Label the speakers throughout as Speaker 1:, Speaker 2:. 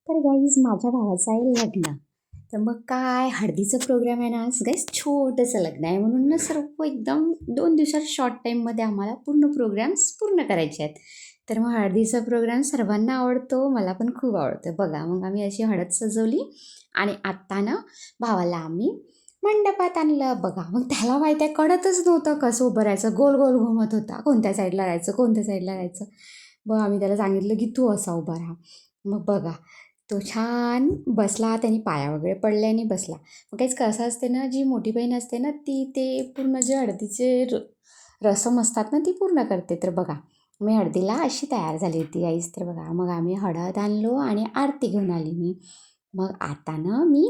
Speaker 1: तर गाईज माझ्या भावाचं आहे लग्न. तर मग काय हळदीचं प्रोग्राम आहे ना आज गाईज, छोटंसं लग्न आहे म्हणून ना सर्व एकदम 2 दिवसात शॉर्ट टाईममध्ये आम्हाला पूर्ण प्रोग्राम्स पूर्ण करायचे आहेत. तर मग हळदीचा प्रोग्राम सर्वांना आवडतो, मला पण खूप आवडतं. बघा मग आम्ही अशी हळद सजवली आणि आत्ता ना भावाला आम्ही मंडपात आणलं. बघा मग त्याला माहिती आहे, कळतच नव्हतं कसं उभं राहायचं, गोल गोल घुमत होता, कोणत्या साईडला राहायचं कोणत्या साईडला राहायचं. मग आम्ही त्याला सांगितलं की तू असा उभा राहा. मग बघा तो छान बसला, त्याने पाया वगैरे पडले आणि बसला. मग काहीच कसं असते ना, जी मोठी बहीण असते ना ती ते पूर्ण जे हळदीचे रसम असतात ना ती पूर्ण करते. तर बघा मी हळदीला अशी तयार झाली होती आईस. तर बघा मग आम्ही हळद आणलो आणि आरती घेऊन आली मी. मग आता ना मी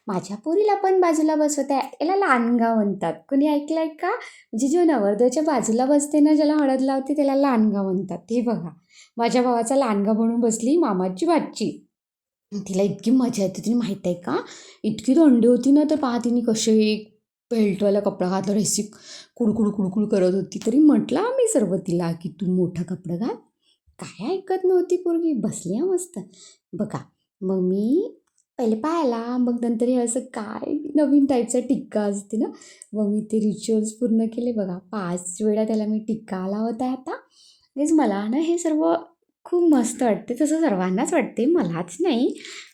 Speaker 1: माझ्या पोरीला पण बाजूला बसवते. याला लांडगा म्हणतात. कोणी ऐकलं आहे का? म्हणजे जो नवरदेवाच्या बाजूला बसते ना, ज्याला हळद लावते त्याला लांडगा म्हणतात. हे बघा माझ्या भावाचा लांडगा बनून बसली मामाची भाची. तिला इतकी मजा येते, तिने माहीत आहे का, इतकी थंडी होती ना, तर पहा तिने कसे एक बेल्टवाला कपडा घातला, रेसी कुडकुड कुडकुड करत होती. तरी म्हटलं आम्ही सर्व तिला की तू मोठा कपडा घाल. काय ऐकत नव्हती पोरगी, बसली हा मस्त. बघा मग मी पहिले पाहायला, मग नंतर हे असं काय नवीन टाईपचा टिक्का असते ना, मग मी ते रिच्युअल्स पूर्ण केले. बघा 5 वेळा त्याला मी टिक्का लावत आहे आता. हेच मला ना हे सर्व खूप मस्त वाटते. तसं सर्वांनाच वाटते, मलाच नाही.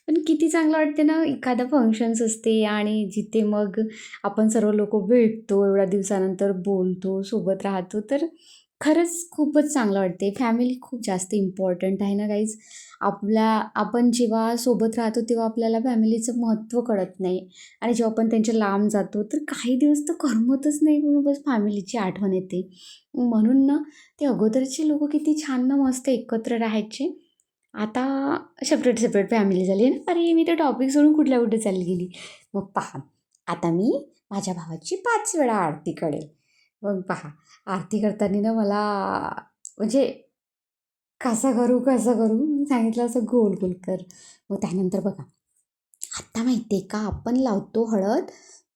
Speaker 1: पण किती चांगलं वाटते ना, एखादं फंक्शन्स असते आणि जिथे मग आपण सर्व लोकं भेटतो, एवढ्या दिवसानंतर बोलतो, सोबत राहतो, तर खरंच खूपच चांगलं वाटते. फॅमिली खूप जास्त इम्पॉर्टंट आहे ना गाईज. आपण जेव्हा सोबत राहतो तेव्हा आपल्याला फॅमिलीचं महत्त्व कळत नाही, आणि जेव्हा आपण त्यांच्या लांब जातो तर काही दिवस तर करमतच नाही, म्हणून बस फॅमिलीची आठवण येते. म्हणून ना ते अगोदरचे लोकं किती छान ना मस्त एकत्र राहायचे. आता सेपरेट सेपरेट फॅमिली झाली आहे ना. अरे मी तर टॉपिक सोडून कुठल्या कुठे चालली गेली. मग पहा आता मी माझ्या भावाची 5 वेळा आरती करेल. मग पहा आरती करताना ना मला म्हणजे कसं करू मी सांगितलं, असं गोल गोल कर. मग त्यानंतर बघा आत्ता माहिती आहे का, आपण लावतो हळद,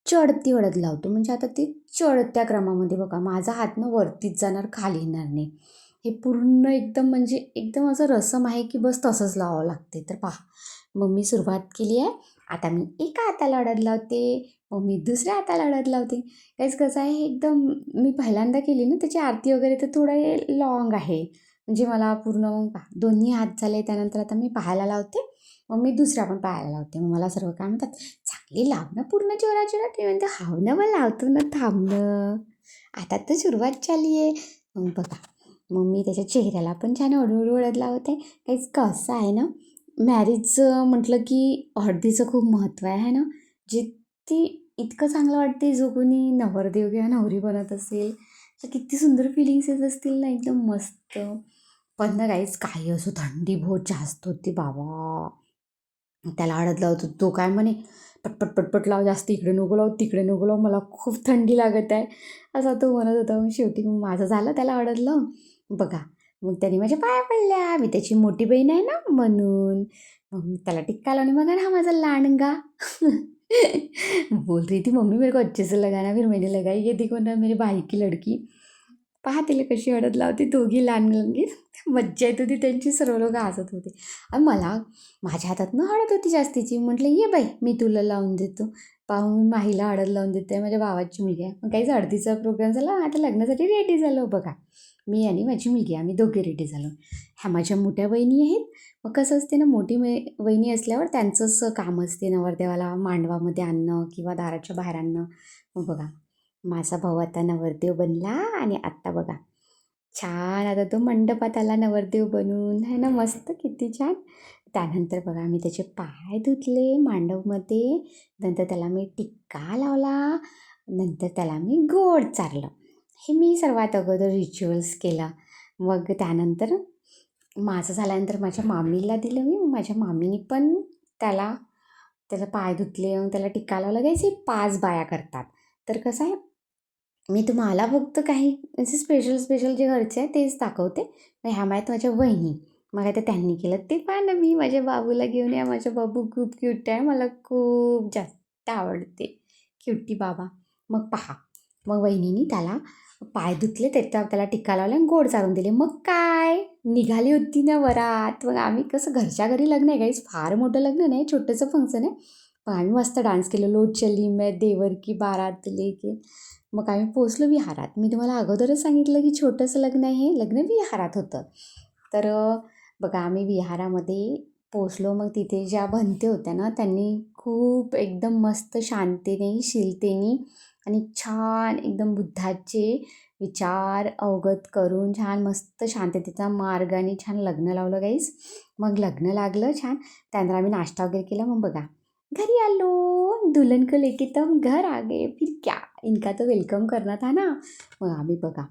Speaker 1: चढती हळद लावतो. म्हणजे आता ती चढत्या क्रमामध्ये बघा माझा हात ना वरतीच जाणार, खाली येणार नाही. हे पूर्ण एकदम म्हणजे एकदम असं रसम आहे की बस तसंच लावावं लागते. तर पहा मग मी सुरुवात केली आहे. आता मी एका हाताला हळद लावते, मग मी दुसऱ्या हाताला हळद लावते. काहीच कसं आहे, हे एकदम मी पहिल्यांदा केली ना त्याची आरती वगैरे, तर थोडं हे लाँग आहे. म्हणजे मला पूर्ण मग पहा दोन्ही हात झाले. त्यानंतर आता मी पायाला लावते, मग मी दुसऱ्या पण पायाला लावते. मग मला सर्व काय म्हणतात, चांगली लाव ना पूर्ण जोरात. ते म्हणते हाव ना, मग लावतो ना, थांब ना, आता तर सुरुवात झाली आहे. मग बघा मग मी त्याच्या चेहऱ्याला पण छान हळूहळू हळद लावते. काहीच कसं आहे ना, मॅरेजचं म्हटलं की हळदीचं खूप महत्त्व आहे ना. जे ती इतकं चांगलं वाटते, जो कोणी नवरदेव किंवा नवरी बनत असेल तर किती सुंदर फिलिंग्स येत असतील ना, एकदम मस्त. पण ना काहीच काही असो, थंडी बहुत जास्त होती बाबा. त्याला हळद लावतो, तो काय म्हणे पटपट पटपट लाव, जास्त इकडे नको लाव तिकडे नको लाव, मला खूप थंडी लागत आहे, असा तो म्हणत होता. मग शेवटी मग माझं झालं त्याला हळद लावून. बघा मग त्याने माझ्या पाया पडल्या, मी त्याची मोठी बहीण आहे ना म्हणून. मग मी त्याला टिक्का लावून, बघा ना हा माझा लांडगा. बोल रही थी मम्मी मेरे को अच्छे से लगाना, फिर मैंने लगाई, ये देखो ना मेरी भाई की लड़की. पहा तिला कशी हळद लावते, दोघी लहान लंगी. मज्जा येत होती त्यांची, सर्व लोक हसत होते. आणि मला माझ्या हातातनं हळद होती जास्तीची, म्हटलं ये बाई मी तुला लावून देतो. पाहून मी माहीला हळद लावून देते, माझ्या भावाची मुलगी आहे. मग काहीच हळदीचा प्रोग्राम झाला, आता लग्नासाठी रेडी झालो. बघा मी आणि माझी मुलगी आम्ही दोघे रेडी झालो. ह्या माझ्या मोठ्या बहिणी आहेत. मग कसं असते ना, मोठी वहिनी असल्यावर त्यांचंच काम असते नवरदेवाला मांडवामध्ये आणणं किंवा दाराच्या बाहेर आणणं. मग बघा माझा भाऊ आता नवरदेव बनला आणि आत्ता बघा छान आता तो मंडपात आला नवरदेव बनून, है ना, मस्त किती छान. त्यानंतर बघा मी त्याचे पाय धुतले मांडवमध्ये, नंतर त्याला मी टिक्का लावला, नंतर त्याला मी गोड चारलं. हे मी सर्वात अगोदर रिच्युअल्स केलं. मग त्यानंतर माझं झाल्यानंतर माझ्या मामीला दिलं मी. माझ्या मामीनी पण त्याला त्याला पाय धुतले, मग त्याला टिक्का लावला. गाईस हे 5 बाया करतात. तर कसं आहे, मी तुम्हाला फक्त काही म्हणजे स्पेशल स्पेशल जे घरचे आहे तेच दाखवते. मग ह्या माहीत माझ्या वहिनी, मग आता त्यांनी केलं ते पहा ना. मी माझ्या बाबूला घेऊन या, माझा बाबू खूप क्यूट आहे, मला खूप जास्त आवडते, क्युटी बाबा. मग पहा मग वहिनीनी त्याला पाय धुतले त्याला टिक्का लावला आणि गोड चालून दिले. मग काय निघाली होती ना वरात. मग आम्ही कसं घरच्या घरी लग्न आहे गाईस, फार मोठं लग्न नाही, छोटंसं फंक्शन आहे. पण आम्ही मस्त डान्स केलेलो. चली मैं देवर की बारात लेके. मग आम्ही पोचलो विहारात. मी तुम्हाला अगोदरच सांगितलं की छोटंसं लग्न आहे, हे लग्न विहारात होतं. तर बघा आम्ही विहारामध्ये पोचलो. मग तिथे ज्या भंते होत्या ना, त्यांनी खूप एकदम मस्त शांततेने शीलतेने आणि छान एकदम बुद्धाचे विचार अवगत करून छान मस्त शांततेचा मार्गाने छान लग्न लावलं गाईस. मग लग्न लागलं छान. त्यानंतर आम्ही नाश्ता वगैरे केला. मग बघा घरी आलो. दुल्हन को लेके तो हम घर आ गए. फिर क्या, इनका तो वेलकम करना था ना. मग आम्ही बघा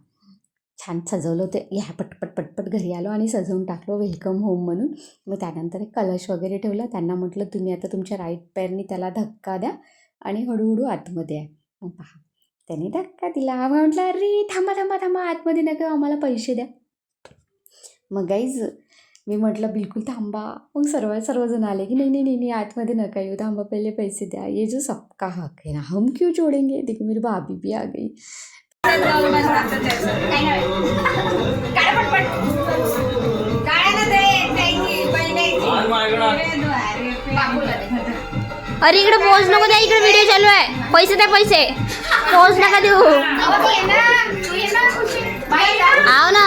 Speaker 1: छान सजवलं होतं. ह्या पटपट घरी आलो आणि सजवून टाकलो वेलकम होम म्हणून. मग त्यानंतर एक कलश वगैरे ठेवला. त्यांना म्हटलं तुम्ही आता तुमच्या राईट पायाने त्याला धक्का द्या आणि हळूहळू आतमध्ये आहे. मग पहा त्याने धक्का दिला. मग म्हटलं अरे थांबा आतमध्ये नका, आम्हाला पैसे द्या. मग गाईज मी म्हटलं बिलकुल थांबा. मग सर्वजण आले की नाही आतमध्ये नका येऊ, थांबा पहिले पैसे द्या. ये जो सबका हक है ना, हम क्यों छोड़ेंगे. देखो मेरी भाभी भी आ गई.
Speaker 2: अरे इकडे पोच नको द्या, इकडे व्हिडिओ चालू आहे. पैसे द्या, पैसे. पोच नका देऊ. आव ना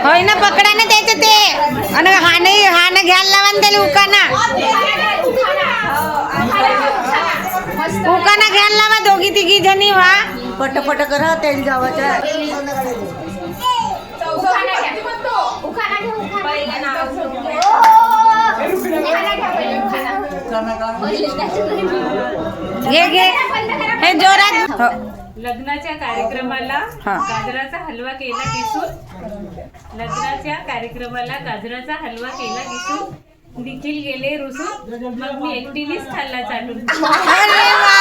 Speaker 2: होय ना, पकडा ना त्याचं ते आणि हानं घ्यायला लावा ना त्याला. उकाना घ्यायला लावा, दोघी तिघी जणी व्हा.
Speaker 3: पट करा तेल जावाच्या.
Speaker 2: घे हे जोरात.
Speaker 4: लग्नाच्या कार्यक्रमाला गाजराचा हलवा केला किसून. लग्नाच्या कार्यक्रमाला गाजराचा हलवा केला किसून. देखील गेले रुसून. मग मी एकटीनेच खाल्ला चालून.
Speaker 2: अरे वा,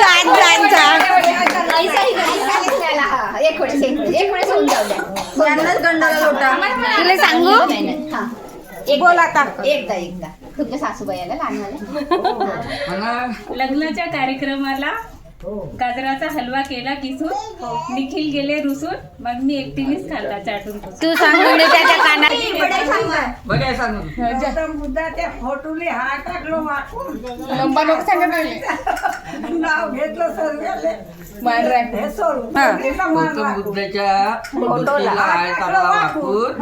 Speaker 2: छान छान छान. तुला सांगू
Speaker 1: बोल आता एकदा तुमच्या सासूबाईला लहान.
Speaker 4: लग्नाच्या कार्यक्रमाला गाजराचा हलवा केला किसून. निखिल गेले रुसून. मग मी एकटीनेच खाल्ला चाटून.
Speaker 2: तू सांगून दे त्याच्या कानात.
Speaker 3: त्या फोटोले हात टाकलो वाकून. नाव घेतलं सर्व
Speaker 5: गौतम बुद्धाच्या फोटोला हात टाकला वाकून.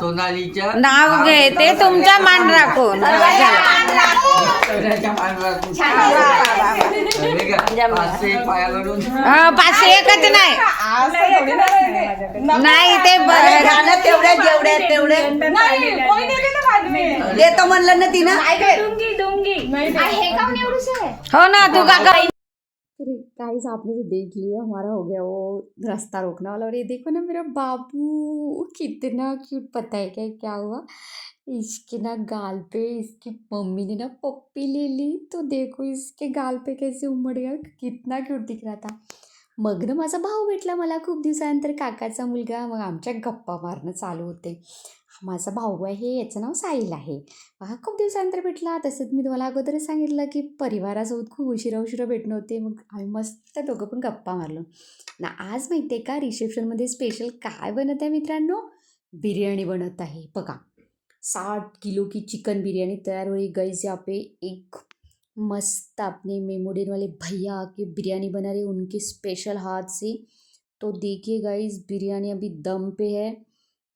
Speaker 5: सोनालीच्या
Speaker 2: नाव घे ते तुमचा मान राखून.
Speaker 5: सोन्याच्या मान राखून. पाचशे पायाकडून
Speaker 2: 501च नाही. नाही ते
Speaker 3: गाणं तेवढ्या तेवढे देतो म्हणलं ना तिनं.
Speaker 2: हो ना, तू का
Speaker 1: गाइस आपने तो देख लिया, हमारा हो गया वो रास्ता रोकने वाला. और ये देखो ना मेरा बाबू कितना क्यूट. पता है क्या हुआ, इसके ना गाल पे इसकी मम्मी ने ना पप्पी ले ली. तो देखो इसके गाल पे कैसे उमड़ गया, कितना क्यूट दिख रहा था. मग ना माझा भाऊ भेटला मला खूप दिवसानंतर, काकाचा मुलगा. मग आमच्या गप्पा मारणं चालू होते. माझा भाऊ आहे, याचं नाव साहिल आहे. हा खूप दिवसानंतर भेटला. तसंच मी तुम्हाला अगोदरच सांगितलं की परिवारासोबत खूप उशिरा भेटणं होते. मग आम्ही मस्त दोघं पण गप्पा मारलो ना. आज माहिती आहे का रिसेप्शनमध्ये स्पेशल काय बनत आहे मित्रांनो, बिर्याणी बनत आहे. बघा 60 किलो की चिकन बिरयानी तैयार हो रही गाइस. यहाँ पे एक मस्त अपने मेमोरियल वाले भैया की बिरयानी बना रहे, उनके स्पेशल हाथ से. तो देखिए गाइस, बिरयानी अभी दम पे है,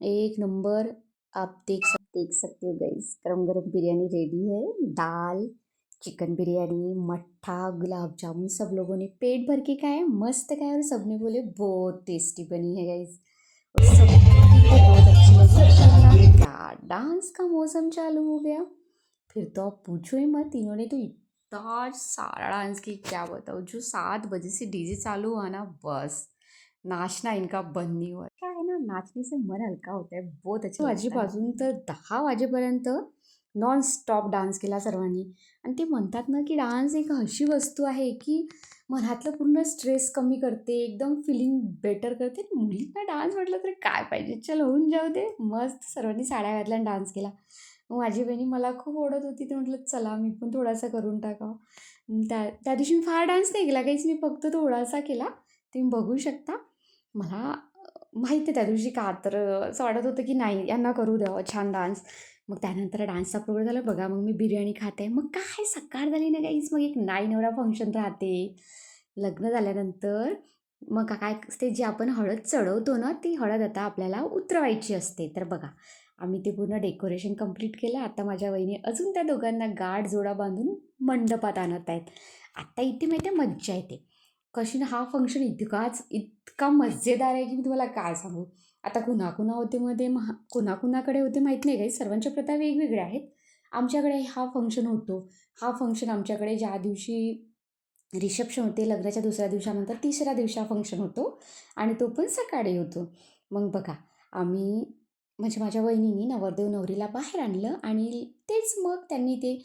Speaker 1: एक नंबर. आप देख सकते हो गाइस, गरम गरम बिरयानी रेडी है. दाल, चिकन बिरयानी, मट्ठा, गुलाब जामुन, सब लोगों ने पेट भर के खाया, मस्त खाया. और सबने बोले बहुत टेस्टी बनी है गाइस. और सबको बहुत अच्छी लगी. क्या डांस का मौसम चालू हो गया. फिर तो आप पूछो ही मत, इन्होंने तो इतना सारा डांस की, क्या बताओ. जो 7 बजे से डीजे चालू हुआ ना, बस नाचना इनका बंद नहीं हुआ. क्या है ना, नाचने से मन हलका होता है, बहुत अच्छा. वाजेपासून तर 10 वाजेपर्यंत नॉन स्टॉप डान्स केला सर्वांनी. आणि ते म्हणतात ना की डान्स एक अशी वस्तू आहे की मनातलं पूर्ण स्ट्रेस कमी करते, एकदम फिलिंग बेटर करते. मुलींना डान्स म्हटलं तरी काय पाहिजे, चल होऊन जाऊ दे. मस्त सर्वांनी साड्या घातल्या आणि डान्स केला. मग माझी बहिणी मला खूप ओढत होती, ते म्हटलं चला मी पण थोडासा करून टाकावं. त्या दिवशी मी फार डान्स नाही केला काहीच, मी फक्त थोडासा केला, तुम्ही बघू शकता. मला माहीत आहे त्या दिवशी का तर असं वाटत होतं की नाही यांना करू द्यावं छान डान्स. मग त्यानंतर डान्सचा प्रोग्राम झाला बघा, मग मी बिर्याणी खाते. मग काय सकाळ झाली ना काहीच, मग एक नाई नवरा फंक्शन राहते. लग्न झाल्यानंतर मग काय असते, जी आपण हळद चढवतो ना ती हळद आता आपल्याला उतरवायची असते. तर बघा आम्ही ते पूर्ण डेकोरेशन कंप्लीट केलं. आता माझ्या वहिनी अजून त्या दोघांना गाठ जोडा बांधून मंडपात आणत आहेत. आता इथे माहिती आहे मज्जा येते कशी ना, हा फंक्शन इतका मजेदार आहे की मी तुम्हाला काय सांगू. आता कुणाकुणा होते मध्ये कुणाकुणाकडे होते माहीत नाही, काही सर्वांच्या प्रथा वेगवेगळ्या आहेत. आमच्याकडे हा फंक्शन होतो. हा फंक्शन आमच्याकडे ज्या दिवशी रिसेप्शन होते लग्नाच्या दुसऱ्या दिवसानंतर तिसऱ्या दिवशी हा फंक्शन होतो आणि तो पण सकाळी होतो. मग बघा आम्ही म्हणजे माझ्या वहिनीनी नवरदेव नवरीला बाहेर आणलं आणि तेच मग त्यांनी ते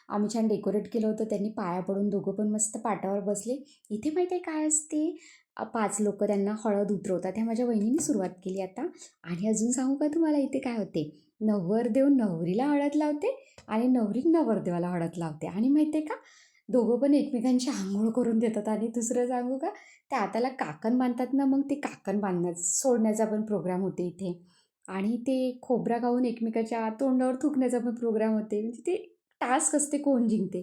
Speaker 1: आम्ही छान डेकोरेट केलं होतं. त्यांनी पाया पडून दोघं पण मस्त पाटावर बसले. इथे माहिती आहे काय असते, 5 लोक त्यांना हळद उतरवतात. ह्या माझ्या वहिनीने सुरुवात केली आता. आणि अजून सांगू का तुम्हाला इथे काय होते, नवरदेव नवरीला हळद लावते आणि नवरी नवरदेवाला हळद लावते. आणि माहिती आहे का दोघं पण एकमेकांची आंघोळ करून देतात. आणि दुसरं सांगू का, त्या हाताला काकण बांधतात ना, मग ते काकण सोडण्याचा पण प्रोग्राम होते इथे. आणि ते खोबरा खाऊन एकमेकाच्या तोंडावर थुकण्याचा पण प्रोग्राम होते. म्हणजे ते टास्क असते कोण जिंकते.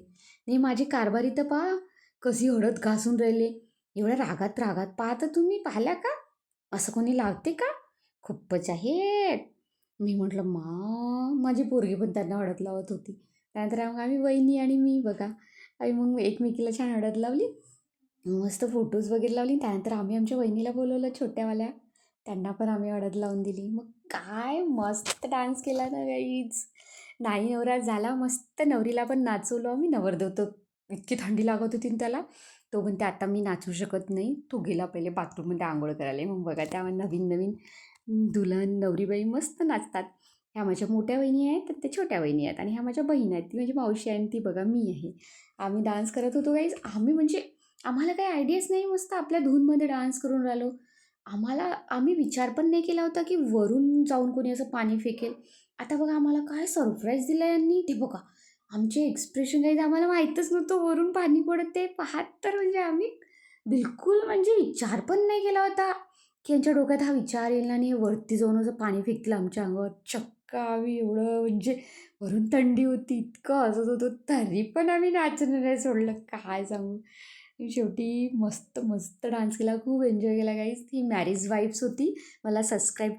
Speaker 1: नाही माझी कारभारी तर पहा कशी हळद घासून राहिले, एवढ्या रागात रागात पाहता तुम्ही पाहिल्या का, असं कोणी लावते का, खूपच आहे. मी म्हटलं माझी पोरगी पण त्यांना हळद लावत होती. त्यानंतर मग आम्ही वहिनी आणि मी बघा आणि मग एकमेकीला छान हळद लावली, मस्त फोटोज वगैरे लावली. त्यानंतर आम्ही आमच्या वहिनीला बोलवलं छोट्यावाल्या, त्यांना पण आम्ही हळद लावून दिली. मग काय मस्त डान्स केला ना गाईज. नाही नवरा झाला मस्त, नवरीला पण नाचवलो आम्ही. नवरदेव तर इतकी थंडी लागत होती ना त्याला, तो म्हणते आता मी नाचू शकत नाही, तो गेला पहिले बाथरूममध्ये आंघोळ करायला. मग बघा त्या नवीन नवीन दुल्हन नवरीबाई मस्त नाचतात. ह्या माझ्या मोठ्या वहिनी आहेत तर ते छोट्या वहिनी आहेत आणि ह्या माझ्या बहीण आहेत, ती माझी मावशी आहे आणि ती बघा मी आहे. आम्ही डान्स करत होतो गाईज. आम्ही म्हणजे आम्हाला काही आयडियाच नाही, मस्त आपल्या धूनमध्ये डान्स करून राहिलो. आम्ही विचार पण नाही केला होता की वरून जाऊन कोणी असं पाणी फेकेल. आता बघा आम्हाला काय सरप्राईज दिलं यांनी, ते बघा आमचे एक्सप्रेशन काही आम्हाला माहीतच नव्हतं वरून पाणी पडते पाहत. तर म्हणजे आम्ही बिलकुल म्हणजे विचार पण नाही केला होता की यांच्या डोक्यात हा विचार येईल आणि हे वरती जाऊन असं पाणी फेकतील आमच्या अंगावर. चक्क आम्ही एवढं म्हणजे वरून थंडी होती इतकं हसत होतो, तरी पण आम्ही नाचणं नाही सोडलं. काय सांगू, शेवटी मस्त मस्त डान्स केला, खूप एन्जॉय केला गाईज. ही मॅरेज वाईब्स होती. मला सबस्क्राईब